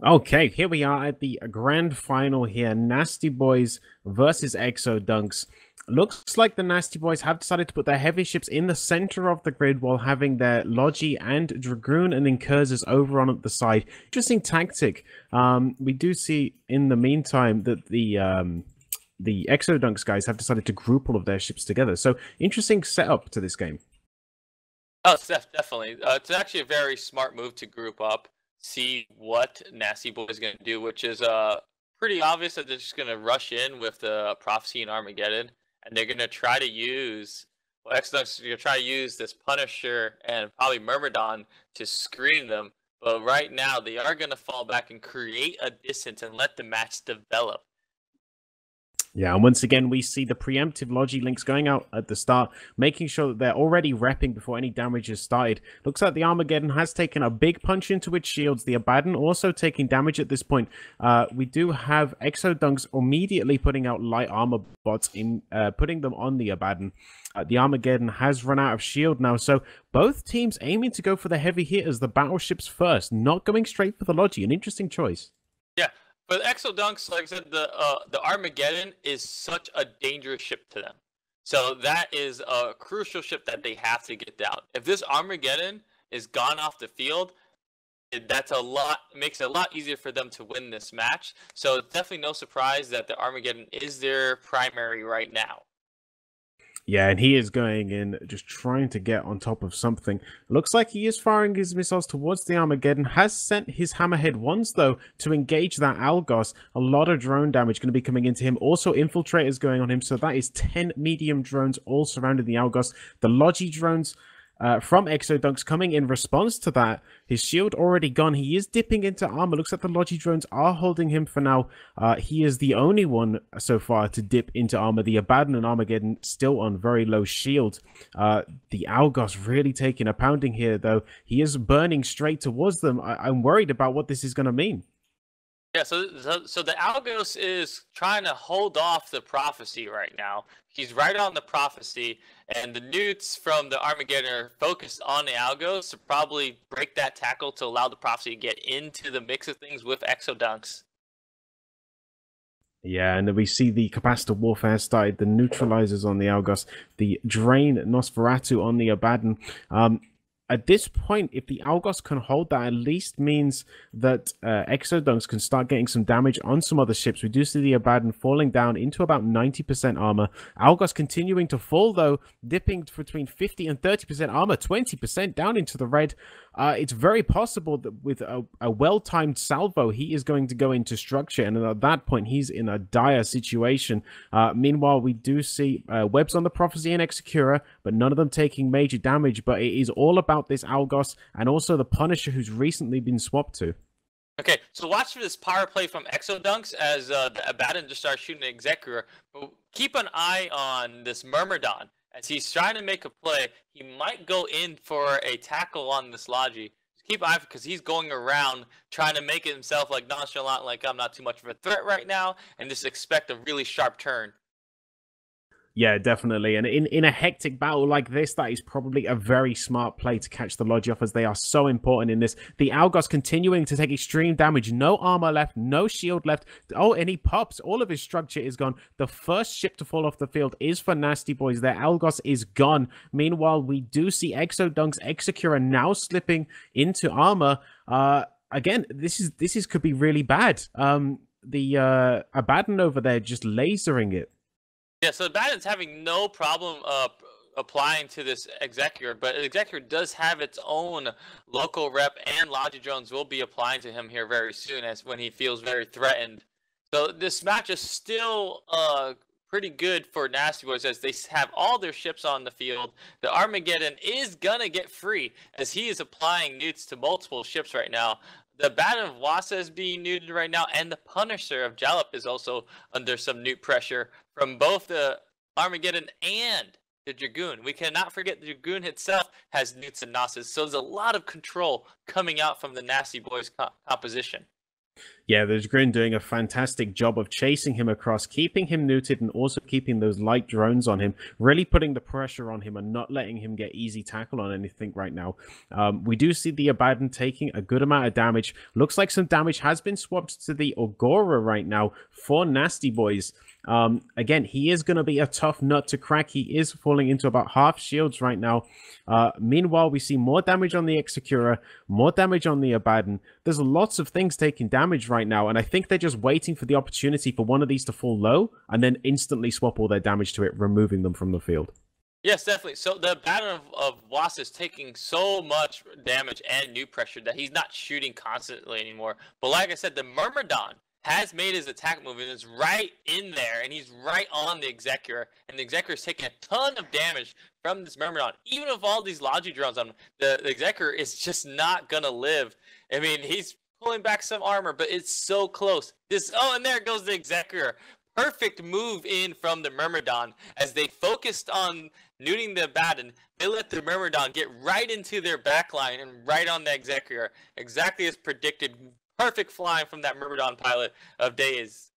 Okay, here we are at the grand final here. Nasty Boys versus Exodunks. Looks like the Nasty Boys have decided to put their heavy ships in the center of the grid while having their Logi and Dragoon and Incursors over on at the side. Interesting tactic. We do see in the meantime that the Exodunks guys have decided to group all of their ships together. So interesting setup to this game. Oh, definitely. It's actually a very smart move to group up, see what Nasty Boy is going to do, which is pretty obvious that they're just going to rush in with the Prophecy and Armageddon, and they're going to try to use, well, Exodus is going to try to use this Punisher and probably Myrmidon to screen them, but right now they are going to fall back and create a distance and let the match develop. Yeah, and once again, we see the preemptive Logi links going out at the start, making sure that they're already repping before any damage has started. Looks like the Armageddon has taken a big punch into its shields. The Abaddon also taking damage at this point. We do have Exodunks immediately putting out light armor bots, putting them on the Abaddon. The Armageddon has run out of shield now, so both teams aiming to go for the heavy hitters, the battleships first, not going straight for the Logi. An interesting choice. Yeah. But Exodunks, like I said, the Armageddon is such a dangerous ship to them. So that is a crucial ship that they have to get down. If this Armageddon is gone off the field, that's makes it a lot easier for them to win this match. So it's definitely no surprise that the Armageddon is their primary right now. Yeah, and he is going in, just trying to get on top of something. Looks like he is firing his missiles towards the Armageddon. Has sent his Hammerhead ones, though, to engage that Algos. A lot of drone damage going to be coming into him. Also, infiltrators going on him. So that is 10 medium drones all surrounding the Algos. The Logi drones from Exodunks coming in response to that. His shield already gone. He is dipping into armor. Looks like the Logi drones are holding him for now. He is the only one so far to dip into armor. The Abaddon and Armageddon still on very low shield. The Algos really taking a pounding here, though. He is burning straight towards them. I'm worried about what this is going to mean. Yeah, so the Algos is trying to hold off the Prophecy right now. He's right on the Prophecy, and the newts from the Armageddon are focused on the Algos to probably break that tackle to allow the Prophecy to get into the mix of things with Exodunks. Yeah, and then we see the capacitor warfare started, the neutralizers on the Algos, the drain Nosferatu on the Abaddon. At this point, if the Algos can hold that, at least means that Exodunks can start getting some damage on some other ships. We do see the Abaddon falling down into about 90% armor. Algos continuing to fall, though, dipping between 50 and 30% armor, 20% down into the red. It's very possible that with a well-timed salvo, he is going to go into structure, and at that point, he's in a dire situation. Meanwhile, we do see webs on the Prophecy and Execura, but none of them taking major damage, but it is all about this Algos and also the Punisher who's recently been swapped to. Okay, so watch for this power play from Exodunks as the Abaddon just starts shooting the Execura. But keep an eye on this Myrmidon. As he's trying to make a play, he might go in for a tackle on this Logi. Just keep an eye because he's going around trying to make it himself like nonchalant, like I'm not too much of a threat right now, and just expect a really sharp turn. Yeah, definitely. And in a hectic battle like this, that is probably a very smart play to catch the Logi off, as they are so important in this. The Algos continuing to take extreme damage. No armor left, no shield left. Oh, and he pops. All of his structure is gone. The first ship to fall off the field is for Nasty Boys. Their Algos is gone. Meanwhile, we do see Exodunks Execura now slipping into armor. Again, this could be really bad. The Abaddon over there just lasering it. Yeah, so Abaddon's having no problem applying to this Executor, but Executor does have its own local rep, and Logi drones will be applying to him here very soon, as when he feels very threatened. So this match is still pretty good for Nasty Boys, as they have all their ships on the field. The Armageddon is gonna get free, as he is applying newts to multiple ships right now. The Abaddon of Wassa is being neutered right now, and the Punisher of Jalop is also under some newt pressure from both the Armageddon and the Dragoon. We cannot forget the Dragoon itself has newts and Nosses, so there's a lot of control coming out from the Nasty Boys composition. Yeah, there's Grin doing a fantastic job of chasing him across, keeping him neutered, and also keeping those light drones on him, really putting the pressure on him and not letting him get easy tackle on anything right now. We do see the Abaddon taking a good amount of damage. Looks like some damage has been swapped to the Agora right now for Nasty Boys. Again, he is going to be a tough nut to crack. He is falling into about half shields right now. Meanwhile, we see more damage on the Execura, more damage on the Abaddon. There's lots of things taking damage right now, and I think they're just waiting for the opportunity for one of these to fall low and then instantly swap all their damage to it, removing them from the field. Yes, definitely. So the Abaddon of Was is taking so much damage and new pressure that he's not shooting constantly anymore. But like I said, the Myrmidon has made his attack move and is right in there, and he's right on the Executor, and the Executor is taking a ton of damage from this Myrmidon. Even with all these Logi drones on him, the Executor is just not gonna live. I mean, he's pulling back some armor, but it's so close. And there goes the Executor. Perfect move in from the Myrmidon. As they focused on neuting the Abaddon, they let the Myrmidon get right into their backline and right on the Executor. Exactly as predicted. Perfect flying from that Myrmidon pilot of Days.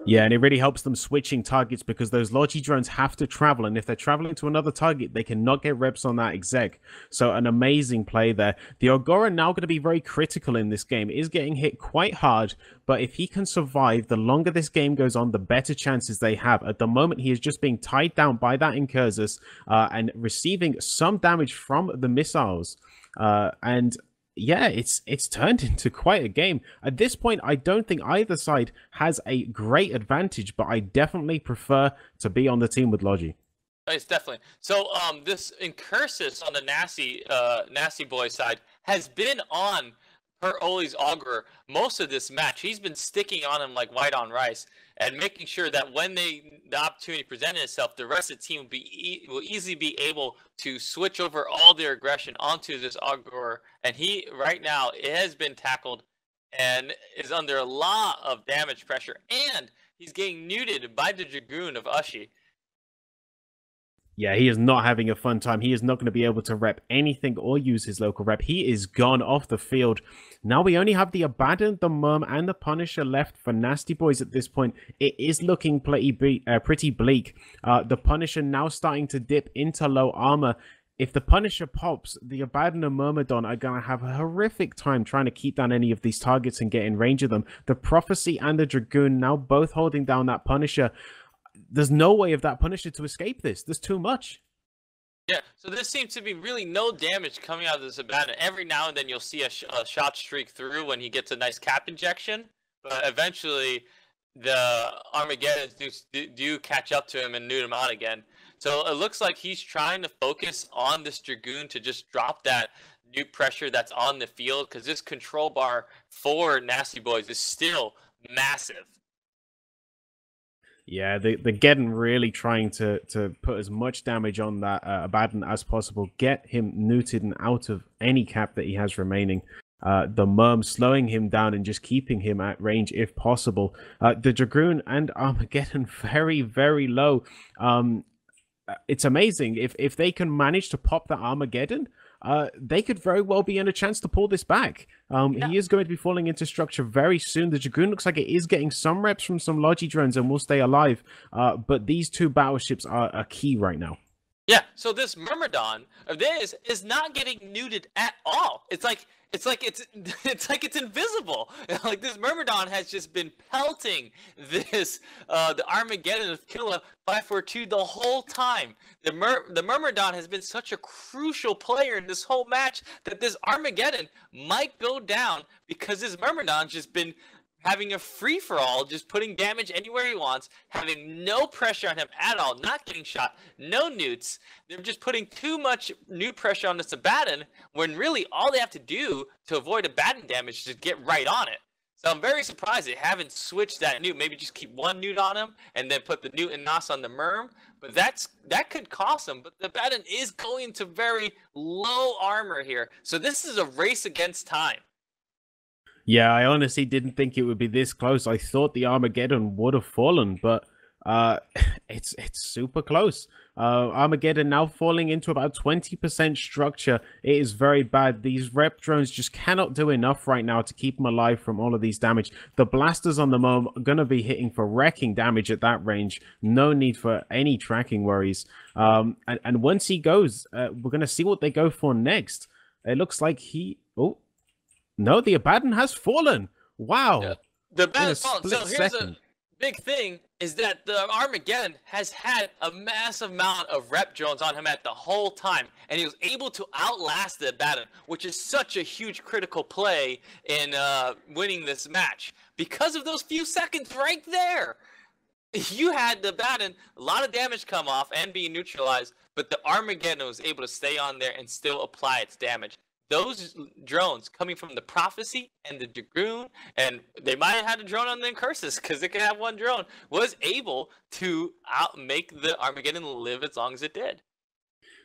Yeah, and it really helps them switching targets because those Logi drones have to travel, and if they're traveling to another target, they cannot get reps on that exec. So an amazing play there. The Agora now going to be very critical in this game. It is getting hit quite hard, but if he can survive, the longer this game goes on, the better chances they have. At the moment, he is just being tied down by that Incursus and receiving some damage from the missiles. And yeah, it's turned into quite a game. At this point, I don't think either side has a great advantage, but I definitely prefer to be on the team with Logi. It's definitely. So this Incursus on the Nasty Boy side has been on per Oli's Augur most of this match. He's been sticking on him like white on rice and making sure that when the opportunity presented itself, the rest of the team will easily be able to switch over all their aggression onto this Augur. And he, right now, it has been tackled and is under a lot of damage pressure. And he's getting neuted by the Dragoon of Ushi. Yeah, he is not having a fun time. He is not going to be able to rep anything or use his local rep. He is gone off the field. Now we only have the Abaddon, the Murm, and the Punisher left for Nasty Boys at this point. It is looking pretty bleak. The Punisher now starting to dip into low armor. If the Punisher pops, the Abaddon and Myrmidon are going to have a horrific time trying to keep down any of these targets and get in range of them. The Prophecy and the Dragoon now both holding down that Punisher. There's no way of that Punisher to escape this. There's too much. Yeah, so there seems to be really no damage coming out of this Abaddon. Every now and then you'll see a shot streak through when he gets a nice cap injection, but eventually the Armageddons do catch up to him and nuke him out again. So it looks like he's trying to focus on this Dragoon to just drop that nuke pressure that's on the field, because this control bar for Nasty Boys is still massive. Yeah, they're getting really trying to put as much damage on that Abaddon as possible. Get him neutered and out of any cap that he has remaining. The Murm slowing him down and just keeping him at range if possible. The Dragoon and Armageddon very, very low. It's amazing. If they can manage to pop that Armageddon, they could very well be in a chance to pull this back. Yeah. He is going to be falling into structure very soon. The Dragoon looks like it is getting some reps from some Logi drones and will stay alive. But these two battleships are key right now. Yeah, so this Myrmidon of this is not getting neuted at all. It's like it's invisible. Like this Myrmidon has just been pelting this the Armageddon of Killa 542 the whole time. The Myrmidon has been such a crucial player in this whole match that this Armageddon might go down because this Myrmidon's just been having a free-for-all, just putting damage anywhere he wants, having no pressure on him at all, not getting shot, no newts. They're just putting too much new pressure on this Abaddon, when really all they have to do to avoid Abaddon damage is just get right on it. So I'm very surprised they haven't switched that newt. Maybe just keep one newt on him, and then put the newt and Nas on the Myrm. But that could cost them. But the Abaddon is going to very low armor here. So this is a race against time. Yeah, I honestly didn't think it would be this close. I thought the Armageddon would have fallen, but Uh, it's super close. Armageddon now falling into about 20% structure. It is very bad. These rep drones just cannot do enough right now to keep them alive from all of these damage. The blasters on the moment are going to be hitting for wrecking damage at that range. No need for any tracking worries. And once he goes, we're going to see what they go for next. It looks like he... Oh, no, the Abaddon has fallen. Wow. Yeah. The In a Abaddon's fallen. So split here's second. a big thing is that the Armageddon has had a massive amount of rep drones on him at the whole time, and he was able to outlast the Abaddon, which is such a huge critical play in winning this match. Because of those few seconds right there, you had the Abaddon, a lot of damage come off and being neutralized, but the Armageddon was able to stay on there and still apply its damage. Those drones coming from the Prophecy and the Dragoon, and they might have had a drone on the Incursus because it can have one drone, was able to make the Armageddon live as long as it did.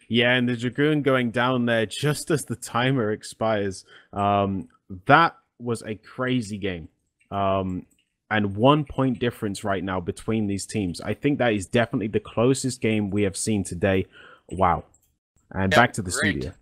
Yeah, and the Dragoon going down there just as the timer expires. That was a crazy game. And 1 point difference right now between these teams. I think that is definitely the closest game we have seen today. Wow. And back to the studio.